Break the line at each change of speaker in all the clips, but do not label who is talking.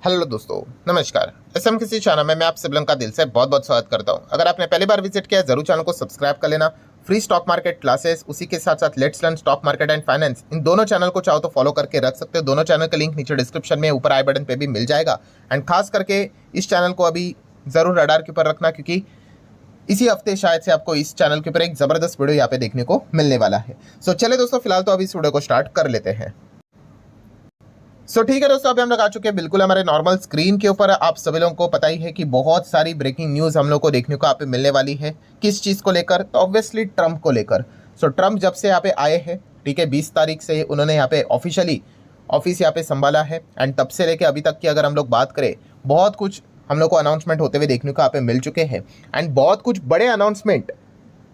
Hello दोस्तों, नमस्कार। SM किसी चैनल में मैं आप सब लोगों का दिल से बहुत बहुत स्वागत करता हूं। अगर आपने पहली बार विजिट किया जरूर चैनल को सब्सक्राइब कर लेना। फ्री स्टॉक मार्केट क्लासेस, उसी के साथ साथ let's learn stock market and finance, इन दोनों चैनल को चाहो तो फॉलो करके रख सकते हो। दोनों चैनल का लिंक नीचे डिस्क्रिप्शन में ऊपर आई बटन पे भी मिल जाएगा। एंड खास करके इस चैनल को अभी जरूर रडार के ऊपर रखना, क्योंकि इसी हफ्ते शायद से आपको इस चैनल के ऊपर एक जबरदस्त वीडियो यहाँ पे देखने को मिलने वाला है। सो चले दोस्तों, फिलहाल तो अभी इस वीडियो को स्टार्ट कर लेते हैं। ठीक है दोस्तों, अभी हम लोग आ चुके हैं बिल्कुल हमारे नॉर्मल स्क्रीन के ऊपर। आप सभी लोगों को पता ही है कि बहुत सारी ब्रेकिंग न्यूज़ हम लोग को देखने को यहाँ पे मिलने वाली है। किस चीज़ को लेकर? तो ऑब्वियसली ट्रंप को लेकर। ट्रंप जब से यहाँ पे आए हैं, ठीक है, 20 तारीख से उन्होंने यहाँ पे ऑफिशियली ऑफिस यहाँ पे संभाला है। एंड तब से लेके अभी तक की अगर हम लोग बात करें, बहुत कुछ हम लोग को अनाउंसमेंट होते हुए देखने को यहाँ पे मिल चुके हैं। एंड बहुत कुछ बड़े अनाउंसमेंट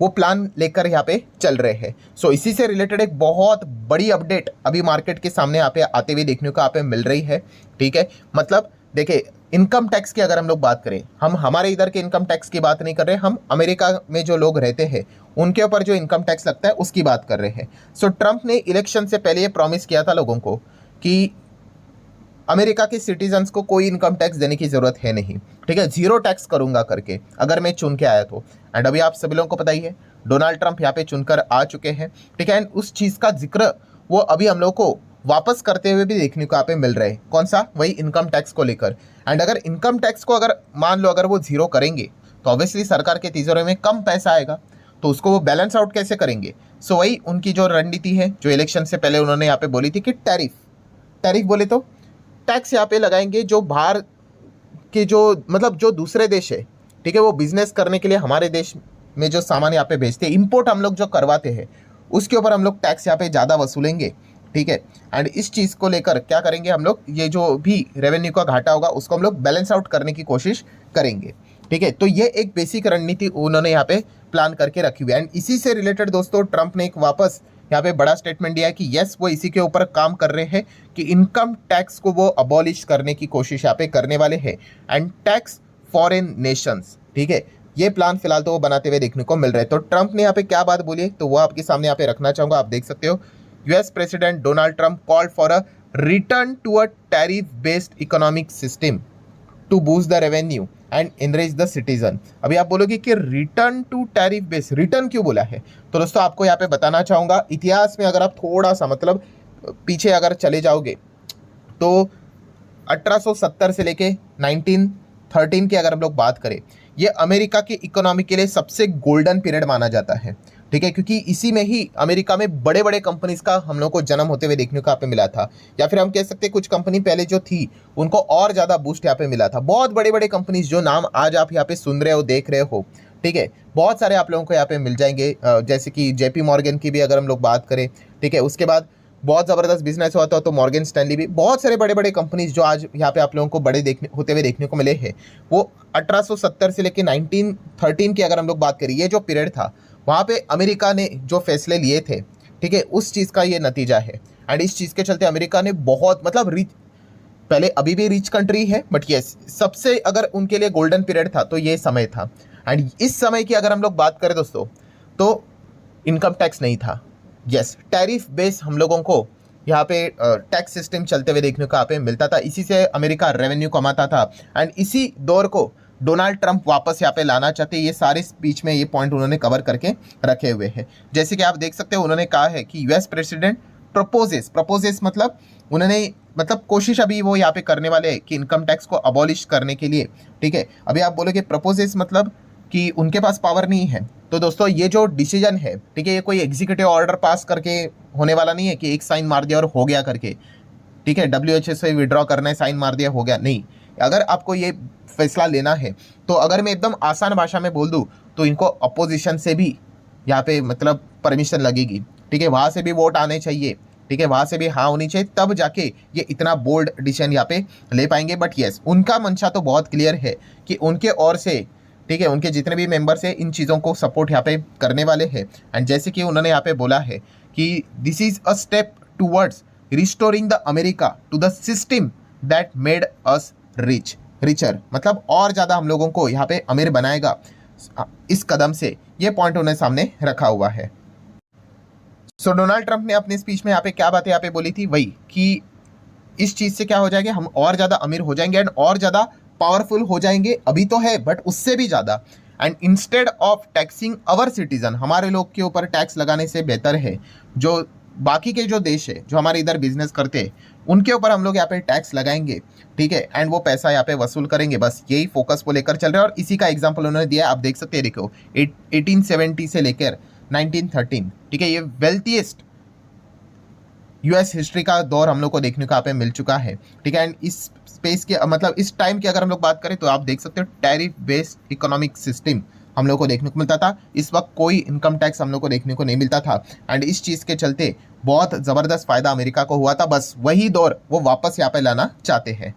वो प्लान लेकर यहाँ पे चल रहे हैं। इसी से रिलेटेड एक बहुत बड़ी अपडेट अभी मार्केट के सामने यहाँ पे आते हुए देखने को यहाँ पे मिल रही है। ठीक है, मतलब देखिए, इनकम टैक्स की अगर हम लोग बात करें, हम हमारे इधर के इनकम टैक्स की बात नहीं कर रहे, हम अमेरिका में जो लोग रहते हैं उनके ऊपर जो इनकम टैक्स लगता है उसकी बात कर रहे हैं। ट्रंप ने इलेक्शन से पहले ये प्रॉमिस किया था लोगों को कि अमेरिका के सिटीजन्स को कोई इनकम टैक्स देने की जरूरत है नहीं, ठीक है, जीरो टैक्स करूंगा करके, अगर मैं चुन के आया तो। एंड अभी आप सभी लोगों को पता ही है, डोनाल्ड ट्रंप यहाँ पे चुनकर आ चुके हैं, ठीक है। एंड उस चीज़ का जिक्र वो अभी हम लोग को वापस करते हुए भी देखने को यहाँ पे मिल रहा है। कौन सा? वही इनकम टैक्स को लेकर। एंड अगर इनकम टैक्स को अगर मान लो अगर वो जीरो करेंगे तो ऑब्वियसली सरकार के तिजोरी में कम पैसा आएगा, तो उसको वो बैलेंस आउट कैसे करेंगे? वही उनकी जो रणनीति है, जो इलेक्शन से पहले उन्होंने यहाँ पे बोली थी कि टैरिफ टैरिफ बोले तो टैक्स यहाँ पे लगाएंगे, जो बाहर के जो मतलब जो दूसरे देश है, ठीक है, वो बिजनेस करने के लिए हमारे देश में जो सामान यहाँ पे भेजते हैं, इंपोर्ट हम लोग जो करवाते हैं, उसके ऊपर हम लोग टैक्स यहाँ पे ज़्यादा वसूलेंगे, ठीक है। एंड इस चीज़ को लेकर क्या करेंगे हम लोग, ये जो भी रेवेन्यू का घाटा होगा उसको हम लोग बैलेंस आउट करने की कोशिश करेंगे, ठीक है। तो ये एक बेसिक रणनीति उन्होंने यहाँ पे प्लान करके रखी हुई है। एंड इसी से रिलेटेड दोस्तों ट्रंप ने एक वापस यहाँ पे बड़ा स्टेटमेंट दिया है कि यस, वो इसी के ऊपर काम कर रहे हैं कि इनकम टैक्स को वो अबॉलिश करने की कोशिश यहाँ पे करने वाले हैं। एंड टैक्स फॉरेन नेशंस, ठीक है, ये प्लान फिलहाल तो वो बनाते हुए देखने को मिल रहे हैं। तो ट्रंप ने यहाँ पे क्या बात बोली है, तो वो आपके सामने यहाँ पे रखना चाहूंगा, आप देख सकते हो। US president Donald Trump called for a return to a tariff based economic system to boost the revenue and enrage the citizen. अभी आप बोलोगे कि return to tariff base, return क्यों बोला है? तो दोस्तों आपको यहाँ पे बताना चाहूंगा, इतिहास में अगर आप थोड़ा सा मतलब पीछे अगर चले जाओगे तो 1870 से लेके 1913 की अगर हम लोग बात करें, ये अमेरिका की इकोनॉमी के लिए सबसे गोल्डन पीरियड माना जाता है, ठीक है, क्योंकि इसी में ही अमेरिका में बड़े बड़े कंपनीज का हम लोग को जन्म होते हुए देखने को यहाँ पे मिला था। या फिर हम कह सकते हैं कुछ कंपनी पहले जो थी उनको और ज़्यादा बूस्ट यहाँ पे मिला था। बहुत बड़े बड़े कंपनीज जो नाम आज आप यहाँ पे सुन रहे हो, देख रहे हो, ठीक है, बहुत सारे आप लोगों को यहाँ पे मिल जाएंगे। जैसे कि जेपी मॉर्गन की भी अगर हम लोग बात करें, ठीक है, उसके बाद बहुत ज़बरदस्त बिजनेस हुआ था तो मॉर्गन स्टैनली भी, बहुत सारे बड़े बड़े कंपनीज जो आज यहाँ पे आप लोगों को बड़े देखने होते हुए देखने को मिले हैं, वो 1870 से लेकर 1913 की अगर हम लोग बात करें, ये जो पीरियड था वहाँ पे अमेरिका ने जो फैसले लिए थे, ठीक है, उस चीज़ का ये नतीजा है। एंड इस चीज़ के चलते अमेरिका ने बहुत मतलब रिच, पहले अभी भी रिच कंट्री है, बट यस, सबसे अगर उनके लिए गोल्डन पीरियड था तो ये समय था। एंड इस समय की अगर हम लोग बात करें दोस्तों, तो इनकम टैक्स नहीं था, यस, टैरिफ बेस हम लोगों को यहाँ पे टैक्स सिस्टम चलते हुए देखने को यहाँ पे मिलता था। इसी से अमेरिका रेवेन्यू कमाता था। एंड इसी दौर को डोनाल्ड ट्रंप वापस यहाँ पे लाना चाहते हैं। ये सारे स्पीच में ये पॉइंट उन्होंने कवर करके रखे हुए हैं। जैसे कि आप देख सकते हो, उन्होंने कहा है कि यूएस प्रेसिडेंट प्रपोजेस मतलब उन्होंने मतलब कोशिश अभी वो यहाँ पे करने वाले हैं कि इनकम टैक्स को अबॉलिश करने के लिए, ठीक है। अभी आप बोलोगे प्रपोजेस मतलब कि उनके पास पावर नहीं है, तो दोस्तों ये जो डिसीजन है, ठीक है, ये कोई एग्जीक्यूटिव ऑर्डर पास करके होने वाला नहीं है कि एक साइन मार दिया और हो गया करके, ठीक है, डब्ल्यूएचओ से विड्रॉ करना है, साइन मार दिया हो गया, नहीं। अगर आपको ये फैसला लेना है तो अगर मैं एकदम आसान भाषा में बोल दूं तो इनको अपोजिशन से भी यहाँ पे मतलब परमिशन लगेगी, ठीक है, वहाँ से भी वोट आने चाहिए, ठीक है, वहाँ से भी हाँ होनी चाहिए, तब जाके ये इतना बोल्ड डिसीजन यहाँ पे ले पाएंगे। बट यस, उनका मंशा तो बहुत क्लियर है कि उनके ओर से, ठीक है, उनके जितने भी मेंबर्स हैं इन चीज़ों को सपोर्ट यहाँ पे करने वाले हैं। एंड जैसे कि उन्होंने यहाँ पे बोला है कि this is a step towards restoring the America to the system that made us richer, मतलब और ज़्यादा हम लोगों को यहाँ पे अमीर बनाएगा इस कदम से, ये पॉइंट उन्होंने सामने रखा हुआ है। डोनाल्ड ट्रंप ने अपने स्पीच में यहाँ पे क्या बातें यहाँ पे बोली थी, वही कि इस चीज़ से क्या हो जाएंगे, हम और ज़्यादा अमीर हो जाएंगे एंड और ज़्यादा पावरफुल हो जाएंगे। अभी तो है बट उससे भी ज़्यादा। And instead of taxing our citizen, हमारे लोग के ऊपर टैक्स लगाने से बेहतर है जो बाकी के जो देश है जो हमारे इधर बिजनेस करते हैं उनके ऊपर हम लोग यहाँ पे टैक्स लगाएंगे, ठीक है, एंड वो पैसा यहाँ पे वसूल करेंगे। बस यही फोकस वो लेकर चल रहे हैं और इसी का एग्जाम्पल उन्होंने दिया है। आप देख सकते हैं, देखो 1870 से लेकर 1913, ठीक है, ये वेल्थीएस्ट यूएस हिस्ट्री का दौर हम लोग को देखने को यहाँ पे मिल चुका है, ठीक है। एंड इस स्पेस के मतलब इस टाइम की अगर हम लोग बात करें तो आप देख सकते हो टैरिफ बेस्ड इकोनॉमिक सिस्टम हम लोग को देखने को मिलता था। इस वक्त कोई इनकम टैक्स हम लोग को देखने को नहीं मिलता था एंड इस चीज़ के चलते बहुत ज़बरदस्त फायदा अमेरिका को हुआ था। बस वही दौर वो वापस यहाँ पे लाना चाहते हैं।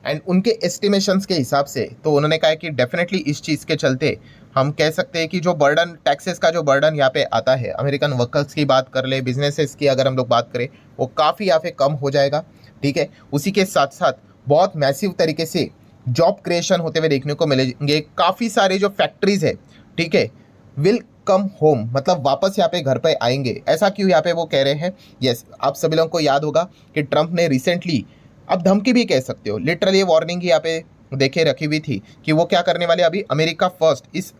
एंड उनके एस्टिमेशंस के हिसाब से तो उन्होंने कहा कि डेफिनेटली इस चीज़ के चलते हम कह सकते हैं कि जो बर्डन, टैक्सेस का जो बर्डन यहाँ पे आता है, अमेरिकन वर्कर्स की बात कर ले, बिजनेसेस की अगर हम लोग बात करें, वो काफ़ी यहाँ पे कम हो जाएगा, ठीक है। उसी के साथ साथ बहुत मैसिव तरीके से जॉब क्रिएशन होते हुए देखने को मिलेंगे। काफ़ी सारे जो फैक्ट्रीज है, ठीक है, विल कम होम, मतलब वापस यहाँ पे घर पे आएंगे। ऐसा क्यों यहाँ पे वो कह रहे हैं? यस, आप सभी लोगों को याद होगा कि ट्रंप ने रिसेंटली, अब धमकी भी कह सकते हो, लिटरली वार्निंग यहाँ पे देखे रखी हुई थी कि वो क्या करने वाले, अभी अमेरिका फर्स्ट इस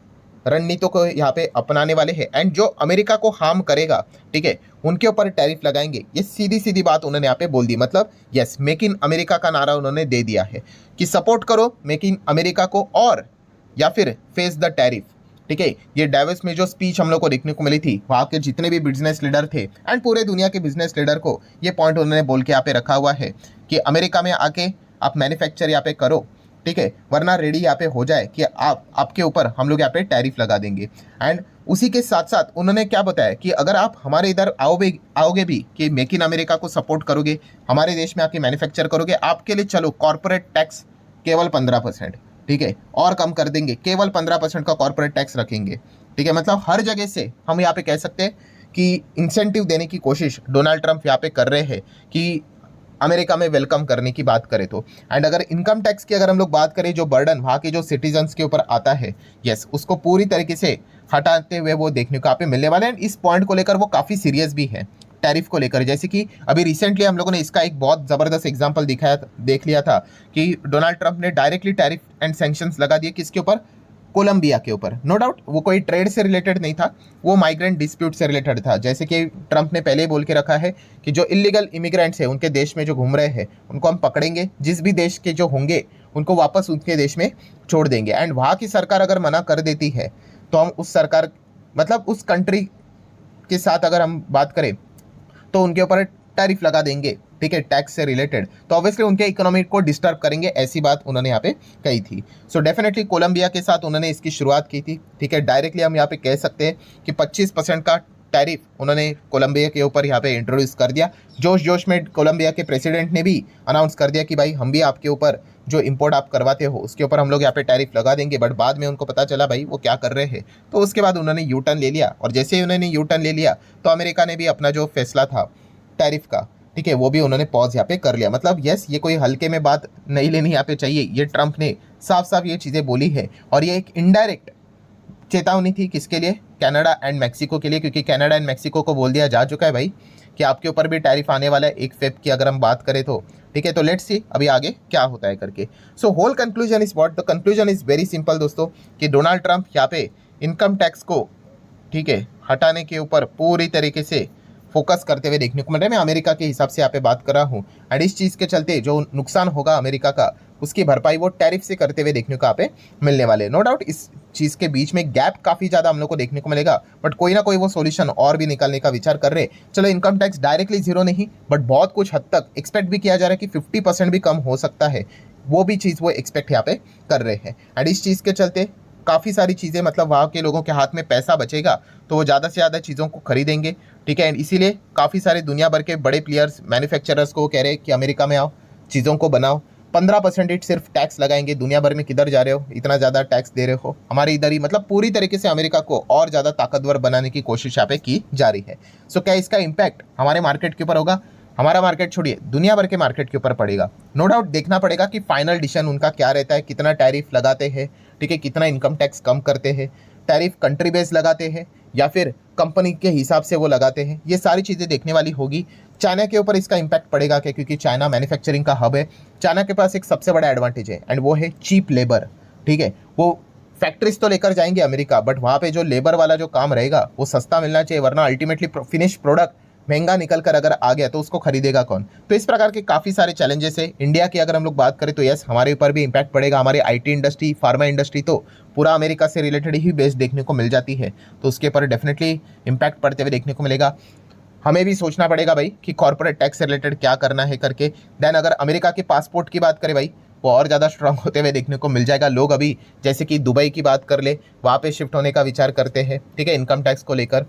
रणनीति को यहाँ पे अपनाने वाले हैं एंड जो अमेरिका को हार्म करेगा, ठीक है, उनके ऊपर टैरिफ लगाएंगे। ये सीधी सीधी बात उन्होंने यहाँ पे बोल दी। मतलब यस, मेक इन अमेरिका का नारा उन्होंने दे दिया है कि सपोर्ट करो मेक इन अमेरिका को और या फिर फेस द टैरिफ, ठीक है। ये डेवोस में जो स्पीच हम लोग को देखने को मिली थी, वहाँ के जितने भी बिजनेस लीडर थे एंड पूरे दुनिया के बिजनेस लीडर को ये पॉइंट उन्होंने बोल के यहाँ पे रखा हुआ है कि अमेरिका में आके आप मैन्युफैक्चर यहाँ पे करो, ठीक है, वरना रेडी यहाँ पे हो जाए कि आपके ऊपर हम लोग यहाँ पे टैरिफ लगा देंगे। एंड उसी के साथ साथ उन्होंने क्या बताया कि अगर आप हमारे इधर आओगे भी कि मेक इन अमेरिका को सपोर्ट करोगे, हमारे देश में आके मैन्युफैक्चर करोगे, आपके लिए चलो कॉर्पोरेट टैक्स केवल 15%, ठीक है, और कम कर देंगे, केवल 15% का कॉर्पोरेट टैक्स रखेंगे, ठीक है। मतलब हर जगह से हम यहाँ पे कह सकते हैं कि इंसेंटिव देने की कोशिश डोनाल्ड ट्रंप यहाँ पे कर रहे हैं कि अमेरिका में वेलकम करने की बात करें तो। एंड अगर इनकम टैक्स की अगर हम लोग बात करें, जो बर्डन वहाँ के जो सिटीजन्स के ऊपर आता है, यस, उसको पूरी तरीके से हटाते हुए वो देखने को यहाँ पे मिलने वाले हैं। इस पॉइंट को लेकर वो काफ़ी सीरियस भी है टैरिफ को लेकर। जैसे कि अभी रिसेंटली हम लोगों ने इसका एक बहुत ज़बरदस्त एग्जाम्पल देख लिया था कि डोनाल्ड ट्रंप ने डायरेक्टली टैरिफ एंड सैंक्शंस लगा दिए, किसके ऊपर? कोलंबिया के ऊपर। नो डाउट वो कोई ट्रेड से रिलेटेड नहीं था, वो माइग्रेंट डिस्प्यूट से रिलेटेड था। जैसे कि ट्रंप ने पहले ही बोल के रखा है कि जो इलीगल इमिग्रेंट्स हैं उनके देश में जो घूम रहे हैं उनको हम पकड़ेंगे, जिस भी देश के जो होंगे उनको वापस उनके देश में छोड़ देंगे। एंड वहाँ की सरकार अगर मना कर देती है तो हम उस सरकार, मतलब उस कंट्री के साथ अगर हम बात करें तो उनके ऊपर टैरिफ लगा देंगे, ठीक है, टैक्स से रिलेटेड, तो ऑब्वियसली उनके इकोनॉमी को डिस्टर्ब करेंगे। ऐसी बात उन्होंने यहाँ पे कही थी। सो डेफिनेटली कोलंबिया के साथ उन्होंने इसकी शुरुआत की थी, ठीक है। डायरेक्टली हम यहाँ पे कह सकते हैं कि 25% का टैरिफ उन्होंने कोलंबिया के ऊपर यहाँ पे इंट्रोड्यूस कर दिया। जोश जोश में कोलंबिया के प्रेसिडेंट ने भी अनाउंस कर दिया कि भाई हम भी आपके ऊपर जो इंपोर्ट आप करवाते हो उसके ऊपर हम लोग यहाँ पे टैरिफ लगा देंगे। बट बाद में उनको पता चला भाई वो क्या कर रहे हैं, तो उसके बाद उन्होंने यू टर्न ले लिया। और जैसे ही उन्होंने यू टर्न ले लिया तो अमेरिका ने भी अपना जो फैसला था टैरिफ का, ठीक है, वो भी उन्होंने पॉज यहाँ पे कर लिया। मतलब यस, ये कोई हल्के में बात नहीं लेनी यहाँ पे चाहिए। ये ट्रंप ने साफ साफ ये चीज़ें बोली है और ये एक इनडायरेक्ट चेतावनी थी किसके लिए? कनाडा एंड मैक्सिको के लिए, क्योंकि कनाडा एंड मैक्सिको को बोल दिया जा चुका है भाई कि आपके ऊपर भी टैरिफ आने वाला है 1 फ़रवरी की अगर हम बात करें तो, ठीक है। तो लेट्स सी अभी आगे क्या होता है करके। So whole conclusion is what? The conclusion is very simple दोस्तों, कि डोनाल्ड ट्रंप यहाँ पे इनकम टैक्स को, ठीक है, हटाने के ऊपर पूरी तरीके से फोकस करते हुए देखने को मिल रहा है। मैं अमेरिका के हिसाब से यहाँ पे बात कर रहा हूँ एंड इस चीज़ के चलते जो नुकसान होगा अमेरिका का, उसकी भरपाई वो टैरिफ से करते हुए देखने को यहाँ पे मिलने वाले। नो डाउट इस चीज़ के बीच में गैप काफ़ी ज़्यादा हम लोग को देखने को मिलेगा, बट कोई ना कोई वो सॉल्यूशन और भी निकालने का विचार कर रहे। चलो इनकम टैक्स डायरेक्टली जीरो नहीं, बट बहुत कुछ हद तक एक्सपेक्ट भी किया जा रहा है कि 50% भी कम हो सकता है, वो भी चीज़ वो एक्सपेक्ट यहाँ पे कर रहे हैं। एंड इस चीज़ के चलते काफ़ी सारी चीज़ें, मतलब वहाँ के लोगों के हाथ में पैसा बचेगा तो वो ज़्यादा से ज़्यादा चीज़ों को खरीदेंगे, ठीक है। एंड इसीलिए काफ़ी सारे दुनिया भर के बड़े प्लेयर्स, मैन्युफैक्चरर्स को कह रहे हैं कि अमेरिका में आओ, चीज़ों को बनाओ। 15% सिर्फ टैक्स लगाएंगे। दुनिया भर में किधर जा रहे हो, इतना ज़्यादा टैक्स दे रहे हो, हमारे इधर ही। मतलब पूरी तरीके से अमेरिका को और ज़्यादा ताकतवर बनाने की कोशिश यहाँ पे की जा रही है। सो क्या इसका इम्पैक्ट हमारे मार्केट के ऊपर होगा? हमारा मार्केट छोड़िए, दुनिया भर के मार्केट के ऊपर पड़ेगा। नो डाउट देखना पड़ेगा कि फाइनल डिसीजन उनका क्या रहता है, कितना टैरिफ लगाते हैं, ठीक है, कितना इनकम टैक्स कम करते हैं, टैरिफ कंट्री बेस लगाते हैं या फिर कंपनी के हिसाब से वो लगाते हैं। ये सारी चीज़ें देखने वाली होगी। चाइना के ऊपर इसका इम्पैक्ट पड़ेगा क्या, क्योंकि चाइना मैन्युफैक्चरिंग का हब है। चाइना के पास एक सबसे बड़ा एडवांटेज है एंड वो है चीप लेबर। ठीक है, वो फैक्ट्रीज तो लेकर जाएंगे अमेरिका, बट वहाँ पे जो लेबर वाला जो काम रहेगा वो सस्ता मिलना चाहिए, वरना अल्टीमेटली फिनिश प्रोडक्ट महंगा निकल कर अगर आ गया तो उसको खरीदेगा कौन। तो इस प्रकार के काफ़ी सारे चैलेंजेस है। इंडिया की अगर हम लोग बात करें तो यस, हमारे ऊपर भी इम्पैक्ट पड़ेगा। हमारे आईटी इंडस्ट्री, फार्मा इंडस्ट्री तो पूरा अमेरिका से रिलेटेड ही बेस्ड देखने को मिल जाती है, तो उसके ऊपर डेफिनेटली इम्पैक्ट पड़ते हुए देखने को मिलेगा। हमें भी सोचना पड़ेगा भाई कि कॉर्पोरेट टैक्स से रिलेटेड क्या करना है करके। देन अगर अमेरिका के पासपोर्ट की बात करें भाई, वो और ज़्यादा स्ट्रांग होते हुए देखने को मिल जाएगा। लोग अभी जैसे कि दुबई की बात कर ले, वहाँ पे शिफ्ट होने का विचार करते हैं, ठीक है, इनकम टैक्स को लेकर।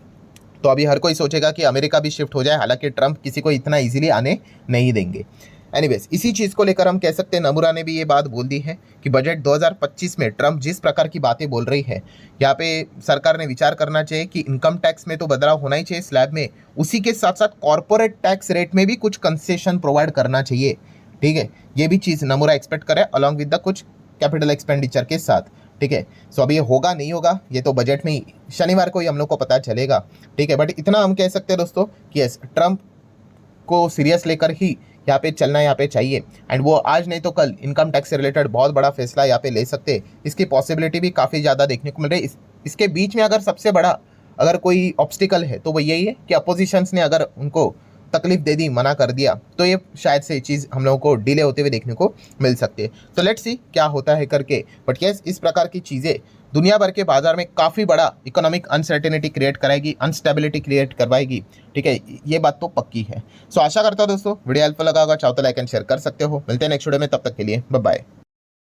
तो अभी हर कोई सोचेगा कि अमेरिका भी शिफ्ट हो जाए, हालांकि ट्रंप किसी को इतना इजीली आने नहीं देंगे। एनीवेज, इसी चीज़ को लेकर हम कह सकते हैं नमूरा ने भी ये बात बोल दी है कि बजट 2025 में ट्रंप जिस प्रकार की बातें बोल रही है, यहाँ पे सरकार ने विचार करना चाहिए कि इनकम टैक्स में तो बदलाव होना ही चाहिए स्लैब में, उसी के साथ साथ कॉर्पोरेट टैक्स रेट में भी कुछ कंसेशन प्रोवाइड करना चाहिए। ठीक है, ये भी चीज़ नमूरा एक्सपेक्ट करे अलॉन्ग विद द कुछ कैपिटल एक्सपेंडिचर के साथ। ठीक है, सो अभी ये होगा नहीं होगा ये तो बजट में शनिवार को ही हम लोग को पता चलेगा। ठीक है, बट इतना हम कह सकते हैं दोस्तों कि यस, ट्रंप को सीरियस लेकर ही यहाँ पे चलना यहाँ पे चाहिए, एंड वो आज नहीं तो कल इनकम टैक्स से रिलेटेड बहुत बड़ा फैसला यहाँ पे ले सकते हैं। इसकी पॉसिबिलिटी भी काफ़ी ज़्यादा देखने को मिल रही है। इसके बीच में अगर सबसे बड़ा अगर कोई ऑब्स्टिकल है तो वो यही है कि अपोजिशंस ने अगर उनको तकलीफ दे दी, मना कर दिया, तो ये शायद से चीज़ हम लोगों को डिले होते हुए देखने को मिल सकती है। तो लेट्स सी क्या होता है करके। बट यस, इस प्रकार की चीज़ें दुनिया भर के बाजार में काफ़ी बड़ा इकोनॉमिक अनसर्टेनिटी क्रिएट कराएगी, अनस्टेबिलिटी क्रिएट करवाएगी। ठीक है, ये बात तो पक्की है। सो आशा करता हूँ दोस्तों वीडियो हेल्पफुल लगा होगा, चाहो तो लाइक एंड शेयर कर सकते हो। मिलते हैं नेक्स्ट वीडियो में, तब तक के लिए बाय बाय।